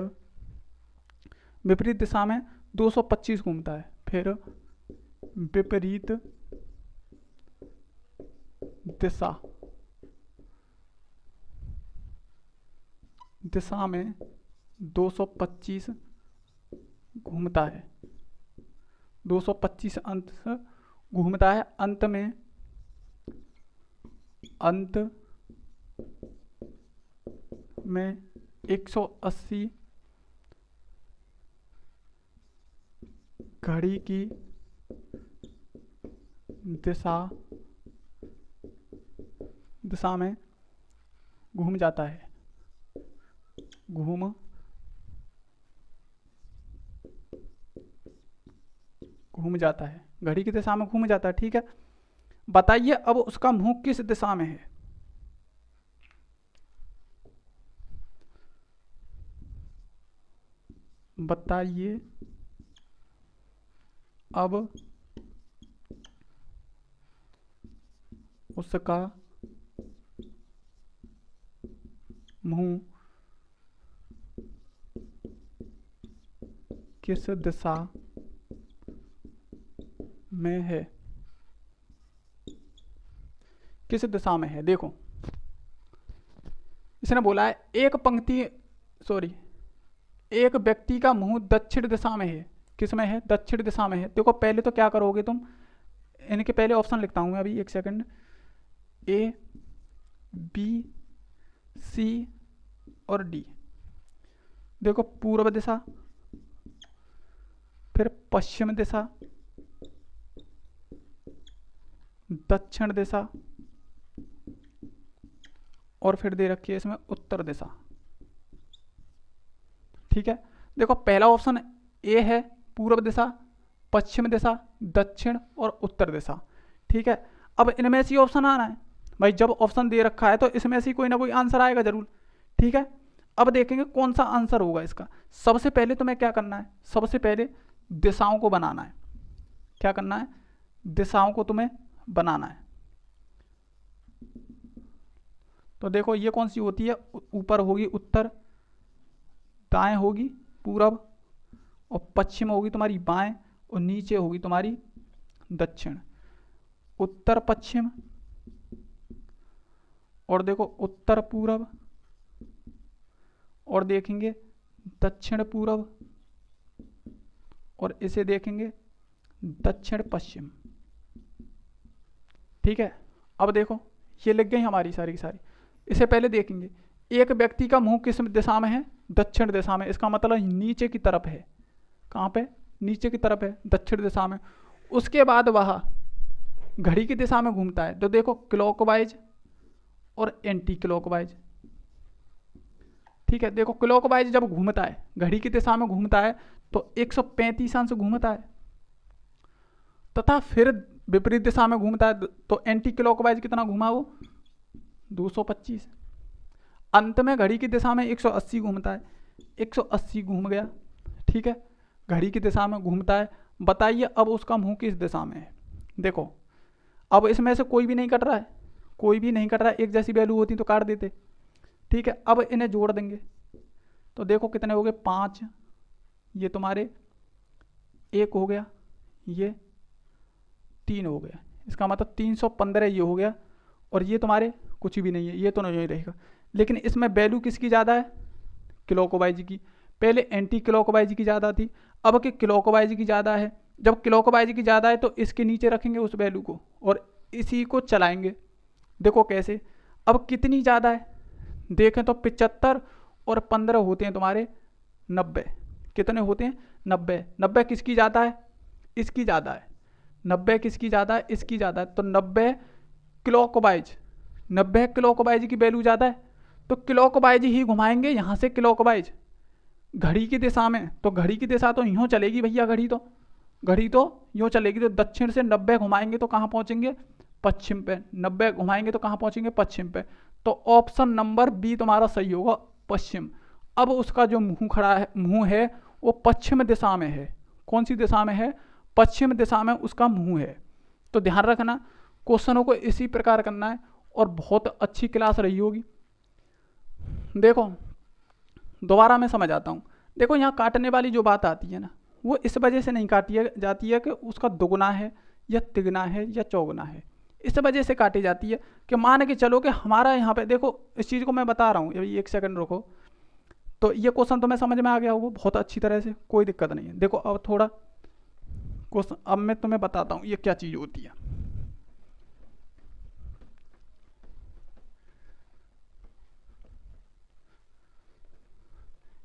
विपरीत दिशा में 225 घूमता है। फिर विपरीत दिशा में 225 घूमता है, 225 अंश घूमता है। अंत में 180 घड़ी की दिशा में घूम जाता है, घूम जाता है, घड़ी की दिशा में घूम जाता है। ठीक है, बताइए अब उसका मुंह किस दिशा में है? बताइए अब उसका मुंह किस दिशा में है? किस दिशा में है? देखो इसने बोला है एक व्यक्ति का मुंह दक्षिण दिशा में है। किस में है? दक्षिण दिशा में है। देखो पहले तो क्या करोगे तुम, इनके पहले ऑप्शन लिखता हूं मैं अभी, एक सेकंड। ए, बी, सी और डी। देखो पूर्व दिशा, फिर पश्चिम दिशा, दक्षिण दिशा और फिर दे रखी है इसमें उत्तर दिशा। ठीक है, देखो पहला ऑप्शन ए है पूर्व दिशा, पश्चिम दिशा, दक्षिण और उत्तर दिशा। ठीक है, अब इनमें से ऑप्शन आना है भाई, जब ऑप्शन दे रखा है तो इसमें से कोई ना कोई आंसर आएगा जरूर। ठीक है, अब देखेंगे कौन सा आंसर होगा इसका। सबसे पहले तुम्हें क्या करना है? सबसे पहले दिशाओं को बनाना है। क्या करना है? दिशाओं को तुम्हें बनाना है। तो देखो ये कौन सी होती है? ऊपर होगी उत्तर, दाएं होगी पूरब और पश्चिम होगी तुम्हारी बाएं और नीचे होगी तुम्हारी दक्षिण। उत्तर पश्चिम और देखो उत्तर पूरब और देखेंगे दक्षिण पूरब और इसे देखेंगे दक्षिण पश्चिम। ठीक है, अब देखो ये लिख गई हमारी सारी की सारी। इसे पहले देखेंगे, एक व्यक्ति का मुंह किस दिशा में है? दक्षिण दिशा में। इसका मतलब नीचे की तरफ है। कहाँ पे? नीचे की तरफ है, दक्षिण दिशा में। उसके बाद वह घड़ी की दिशा में घूमता है, तो देखो क्लॉकवाइज और एंटी क्लॉकवाइज। ठीक है, देखो क्लॉकवाइज जब घूमता है, घड़ी की दिशा में घूमता है तो 135 अंश घूमता है, तथा फिर विपरीत दिशा में घूमता है तो एंटी क्लॉकवाइज कितना घूमा वो? 225। अंत में घड़ी की दिशा में 180 घूमता है, 180 घूम गया। ठीक है, घड़ी की दिशा में घूमता है। बताइए अब उसका मुंह किस दिशा में है? देखो अब इसमें से कोई भी नहीं कट रहा है, कोई भी नहीं कट रहा है। एक जैसी वैल्यू होती तो काट देते। ठीक है, अब इन्हें जोड़ देंगे तो देखो कितने हो गए? 5, ये तुम्हारे 1 हो गया, ये 3 हो गया। इसका मतलब 315 ये हो गया और ये तुम्हारे कुछ भी नहीं है, ये तो नहीं रहेगा। लेकिन इसमें वैल्यू किसकी ज़्यादा है, क्लॉकवाइज की। पहले एंटी क्लॉकवाइज की ज़्यादा थी, अब कि क्लॉकवाइज की ज़्यादा है। जब क्लॉकवाइज की ज़्यादा है तो इसके नीचे रखेंगे उस वैल्यू को और इसी को चलाएंगे। देखो कैसे, अब कितनी ज़्यादा है, देखें तो 75 और 15 होते हैं तुम्हारे 90। कितने होते हैं, 90। 90 किसकी ज़्यादा है, इसकी ज़्यादा है। 90 किसकी ज़्यादा है, इसकी ज़्यादा है। तो 90 क्लॉकवाइज, 90 क्लॉकवाइज की वैल्यू ज़्यादा है, तो क्लॉकवाइज ही घुमाएंगे यहाँ से। क्लॉकवाइज घड़ी की दिशा में, तो घड़ी की दिशा तो यूँ चलेगी भैया, घड़ी तो यूँ चलेगी। तो दक्षिण से 90 घुमाएंगे तो कहाँ पहुँचेंगे, पश्चिम पे। 90 घुमाएंगे तो कहाँ पहुँचेंगे, पश्चिम पे। तो ऑप्शन नंबर बी तुम्हारा सही होगा, पश्चिम। अब उसका जो मुंह खड़ा है, मुंह है वो पश्चिम दिशा में है। कौन सी दिशा में है, पश्चिम दिशा में उसका मुंह है। तो ध्यान रखना, क्वेश्चनों को इसी प्रकार करना है और बहुत अच्छी क्लास रही होगी। देखो दोबारा मैं समझ आता हूँ। देखो यहाँ काटने वाली जो बात आती है ना, वो इस वजह से नहीं काटी जाती है कि उसका दुगना है या तिगना है या चौगुना है। इस वजह से काटी जाती है कि मान के चलो कि हमारा यहाँ पे, देखो इस चीज़ को मैं बता रहा हूँ, अभी एक सेकंड रुको। तो ये क्वेश्चन तुम्हें समझ में आ गया होगा बहुत अच्छी तरह से, कोई दिक्कत नहीं है। देखो अब थोड़ा क्वेश्चन, अब मैं तुम्हें बताता हूँ ये क्या चीज़ होती है।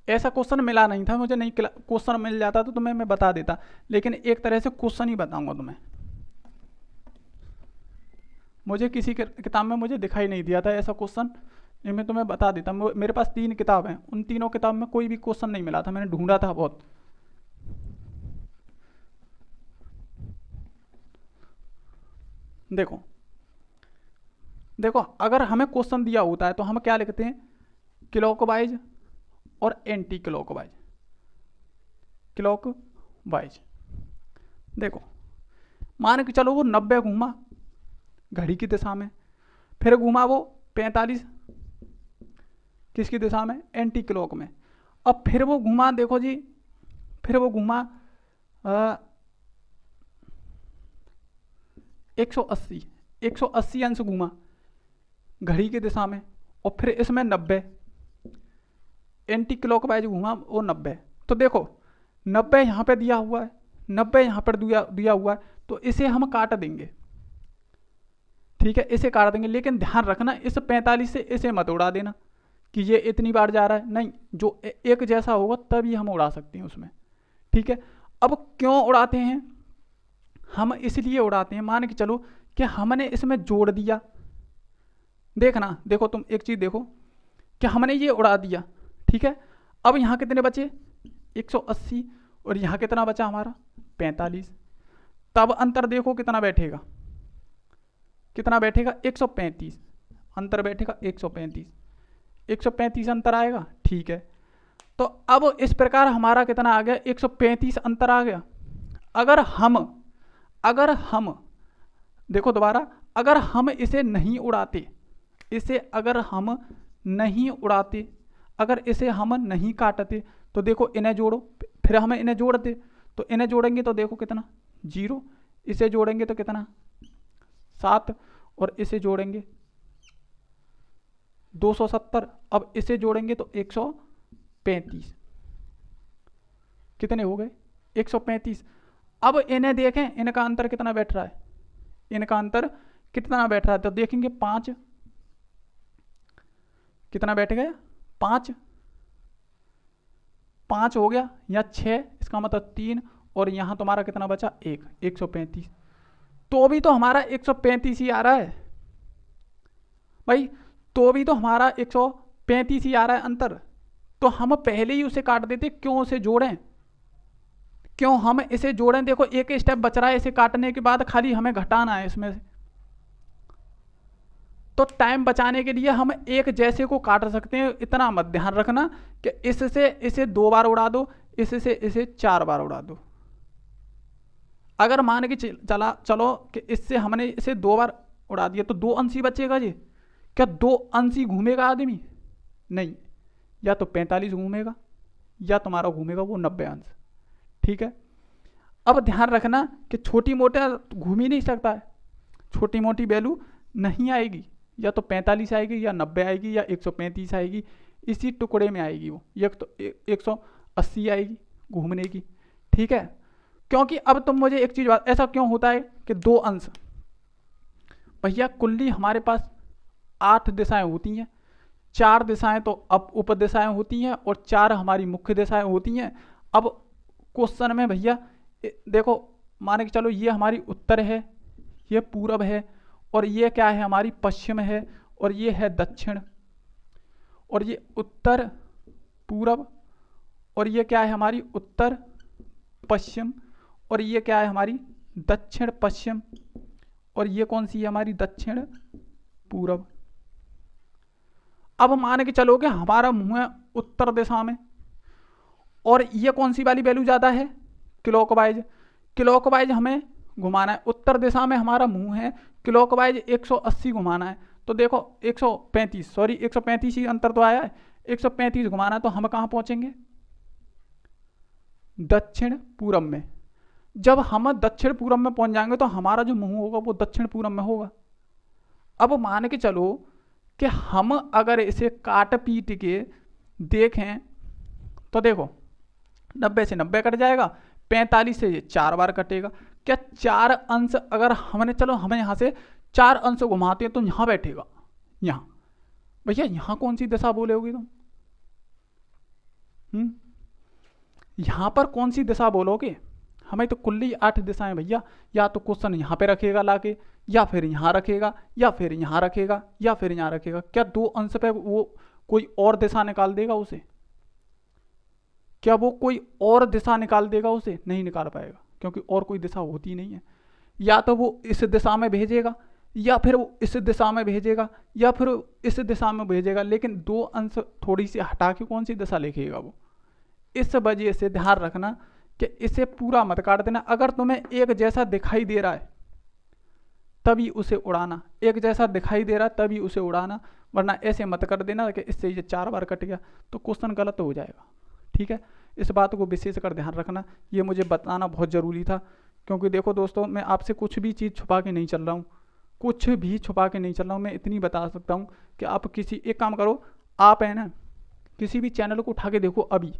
ऐसा क्वेश्चन मिला नहीं था मुझे, नहीं क्वेश्चन मिल जाता तो तुम्हें मैं बता देता, लेकिन एक तरह से क्वेश्चन ही बताऊंगा तुम्हें। मुझे किसी किताब में मुझे दिखाई नहीं दिया था ऐसा क्वेश्चन, ये मैं तुम्हें बता देता। मेरे पास 3 किताब हैं, उन तीनों किताब में कोई भी क्वेश्चन नहीं मिला था, मैंने ढूंढा था बहुत। देखो देखो अगर हमें क्वेश्चन दिया होता है तो हम क्या लिखते हैं, क्लॉकवाइज और एंटी क्लॉकवाइज। क्लॉकवाइज, देखो मान के चलो वो 90 घूमा घड़ी की दिशा में, फिर घूमा वो 45 किसकी दिशा में, एंटी क्लॉक में। अब फिर वो घूमा, देखो जी, फिर वो घूमा 180 अंश घूमा घड़ी की दिशा में, और फिर इसमें 90 एंटी क्लॉकवाइज घूमा वो 90। तो देखो 90 यहाँ पे दिया हुआ है, 90 यहाँ पर दिया हुआ है, तो इसे हम काट देंगे। ठीक है, इसे काट देंगे, लेकिन ध्यान रखना इस 45 से इसे मत उड़ा देना कि ये इतनी बार जा रहा है, नहीं, जो एक जैसा होगा तभी हम उड़ा सकते हैं उसमें। ठीक है, अब क्यों उड़ाते हैं हम, इसलिए उड़ाते हैं, मान के चलो कि हमने इसमें जोड़ दिया। देखना, देखो तुम एक चीज देखो कि हमने ये उड़ा दिया, ठीक है। अब यहाँ कितने बचे, 180, और यहाँ कितना बचा हमारा 45। तब अंतर देखो कितना बैठेगा, कितना बैठेगा 135, अंतर बैठेगा 135, 135 अंतर आएगा। ठीक है, तो अब इस प्रकार हमारा कितना आ गया, 135 अंतर आ गया। अगर हम देखो दोबारा, अगर हम इसे नहीं उड़ाते, इसे अगर हम नहीं उड़ाते, अगर इसे हम नहीं काटते, तो देखो इन्हें जोड़ो, फिर हम इन्हें जोड़ते, तो इन्हें जोड़ेंगे तो देखो कितना 0, इसे जोड़ेंगे तो कितना 7, और इसे जोड़ेंगे 270, अब इसे जोड़ेंगे तो 135, कितने हो गए 135। अब इन्हें देखें, इनका अंतर कितना बैठ रहा है, इनका अंतर कितना बैठ रहा है, तो देखेंगे 5, कितना बैठ गया 5 हो गया, या 6, इसका मतलब 3, और यहां तुम्हारा कितना बचा 1, 135। तो भी तो हमारा 135 ही आ रहा है भाई, तो भी तो हमारा 135 ही आ रहा है अंतर। तो हम पहले ही उसे काट देते, क्यों उसे जोड़ें, क्यों हम इसे जोड़ें। देखो एक स्टेप बच रहा है, इसे काटने के बाद खाली हमें घटाना है इसमें से। तो टाइम बचाने के लिए हम एक जैसे को काट सकते हैं, इतना मत ध्यान रखना कि इससे इसे 2 बार उड़ा दो, इससे इसे 4 बार उड़ा दो। अगर मान के चलो कि इससे हमने इसे 2 बार उड़ा दिया, तो 2 अंश ही बचेगा जी। क्या 2 अंश ही घूमेगा आदमी, नहीं, या तो 45 घूमेगा या तुम्हारा घूमेगा वो 90 अंश। ठीक है, अब ध्यान रखना कि छोटी मोटा घूम ही नहीं सकता है, छोटी मोटी वैल्यू नहीं आएगी, या तो 45 आएगी या 90 आएगी या 135 आएगी, इसी टुकड़े में आएगी वो, एक तो 180 आएगी घूमने की। ठीक है, क्योंकि अब तुम मुझे एक चीज़, ऐसा क्यों होता है कि 2 अंश, भैया कुल्ली हमारे पास 8 दिशाएं होती हैं, 4 दिशाएं तो अब उप दिशाएं होती हैं और 4 हमारी मुख्य दिशाएं होती हैं। अब क्वेश्चन में भैया देखो, मान के चलो ये हमारी उत्तर है, ये पूरब है, और ये क्या है हमारी पश्चिम है, और ये है दक्षिण, और ये उत्तर पूरब, और ये क्या है हमारी उत्तर पश्चिम, और ये क्या है हमारी दक्षिण पश्चिम, और ये कौन सी है हमारी दक्षिण पूरब। अब मान के चलो कि हमारा मुंह है उत्तर दिशा में, और ये कौन सी वाली वैल्यू ज़्यादा है, क्लॉकवाइज। क्लॉकवाइज हमें घुमाना है, उत्तर दिशा में हमारा मुंह है, क्लॉकवाइज 180 घुमाना है। तो देखो 135 ही अंतर तो आया है, 135 घुमाना है, तो हम कहाँ पहुंचेंगे, दक्षिण पूरब में। जब हम दक्षिण पूरब में पहुंच जाएंगे तो हमारा जो मुंह होगा वो दक्षिण पूरब में होगा। अब मान के चलो कि हम अगर इसे काट पीट के देखें तो देखो 90 से 90 कट जाएगा, 45 से ये 4 बार कटेगा। क्या 4 अंश अगर हमने, चलो हमें यहाँ से 4 अंश घुमाते हैं तो यहाँ बैठेगा, यहाँ भैया यहाँ कौन सी दिशा बोलोगे तुम, यहाँ पर कौन सी दिशा बोलोगे, हमें तो कुल्ली 8 दिशाएं भैया, या तो क्वेश्चन यहाँ पे रखेगा लाके, या फिर यहाँ रखेगा, या फिर यहाँ रखेगा, या फिर यहाँ रखेगा। क्या 2 अंश पे वो कोई और दिशा निकाल देगा उसे, क्या वो कोई और दिशा निकाल देगा उसे, नहीं निकाल पाएगा, क्योंकि और कोई दिशा होती नहीं है। या तो वो इस दिशा में भेजेगा, या फिर वो इस दिशा में भेजेगा, या फिर इस दिशा में भेजेगा, लेकिन 2 अंश थोड़ी सी हटा के कौन सी दिशा लिखेगा वो। इस वजह से ध्यान रखना कि इसे पूरा मत काट देना। अगर तुम्हें एक जैसा दिखाई दे रहा है तभी उसे उड़ाना, एक जैसा दिखाई दे रहा है तभी उसे उड़ाना, वरना ऐसे मत कर देना कि इससे ये 4 बार कट गया तो क्वेश्चन गलत हो जाएगा। ठीक है, इस बात को विशेष कर ध्यान रखना, ये मुझे बताना बहुत ज़रूरी था। क्योंकि देखो दोस्तों, मैं आपसे कुछ भी चीज़ छुपा के नहीं चल रहा हूँ, कुछ भी छुपा के नहीं चल रहा हूँ। मैं इतनी बता सकता हूँ कि आप किसी, एक काम करो, आप है ना किसी भी चैनल को उठा के देखो अभी,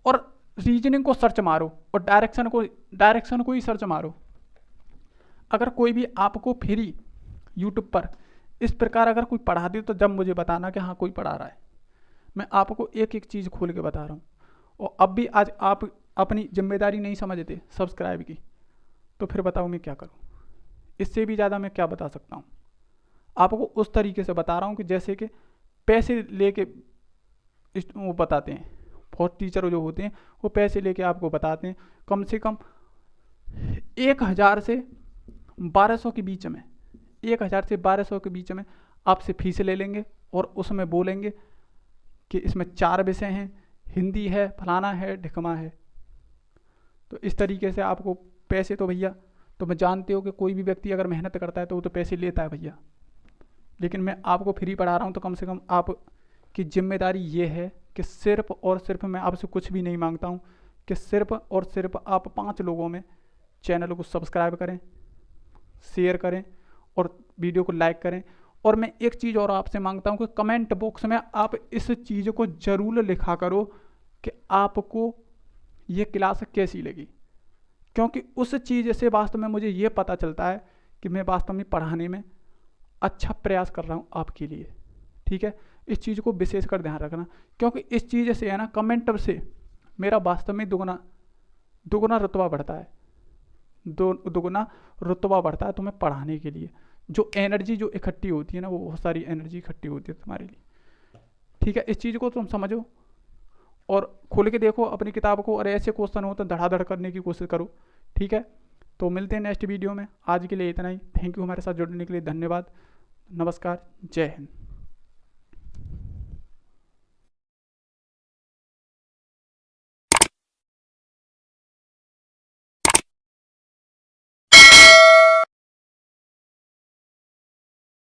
और रीजनिंग को सर्च मारो, और डायरेक्शन को ही सर्च मारो। अगर कोई भी आपको फ्री यूट्यूब पर इस प्रकार अगर कोई पढ़ा दे तो जब मुझे बताना कि हाँ कोई पढ़ा रहा है। मैं आपको एक एक चीज़ खोल के बता रहा हूँ। और अब भी आज आप अपनी जिम्मेदारी नहीं समझते सब्सक्राइब की, तो फिर बताओ मैं क्या करूँ, इससे भी ज़्यादा मैं क्या बता सकता हूँ। आपको उस तरीके से बता रहा हूँ कि जैसे कि पैसे लेके वो बताते हैं, बहुत टीचर जो होते हैं वो पैसे लेके आपको बताते हैं। कम से कम 1000 से 1200 के बीच में, 1000 से 1200 के बीच में आपसे फीस ले लेंगे, और उसमें बोलेंगे कि इसमें 4 विषय हैं, हिंदी है, फलाना है, ढिकमा है। तो इस तरीके से आपको पैसे, तो भैया तो मैं जानते हो कि कोई भी व्यक्ति अगर मेहनत करता है तो वो तो पैसे लेता है भैया, लेकिन मैं आपको फ्री पढ़ा रहा हूँ, तो कम से कम आपकी जिम्मेदारी ये है कि सिर्फ और सिर्फ, मैं आपसे कुछ भी नहीं मांगता हूँ, कि सिर्फ और सिर्फ आप 5 लोगों में चैनल को सब्सक्राइब करें, शेयर करें और वीडियो को लाइक करें। और मैं एक चीज़ और आपसे मांगता हूँ कि कमेंट बॉक्स में आप इस चीज़ को ज़रूर लिखा करो कि आपको ये क्लास कैसी लगी, क्योंकि उस चीज़ से वास्तव में मुझे ये पता चलता है कि मैं वास्तव में पढ़ाने में अच्छा प्रयास कर रहा हूँ आपके लिए। ठीक है, इस चीज़ को विशेष कर ध्यान रखना, क्योंकि इस चीज़ से है ना, कमेंट से मेरा वास्तव में दुगुना रुतबा बढ़ता है, दुगुना रुतबा बढ़ता है तुम्हें पढ़ाने के लिए। जो एनर्जी जो इकट्ठी होती है ना, वो बहुत सारी एनर्जी इकट्ठी होती है तुम्हारे लिए। ठीक है, इस चीज़ को तुम समझो और खोल के देखो अपनी किताब को, और ऐसे क्वेश्चन हो तो धड़ाधड़ करने की कोशिश करो। ठीक है, तो मिलते हैं नेक्स्ट वीडियो में। आज के लिए इतना ही। थैंक यू हमारे साथ जुड़ने के लिए, धन्यवाद, नमस्कार, जय हिंद।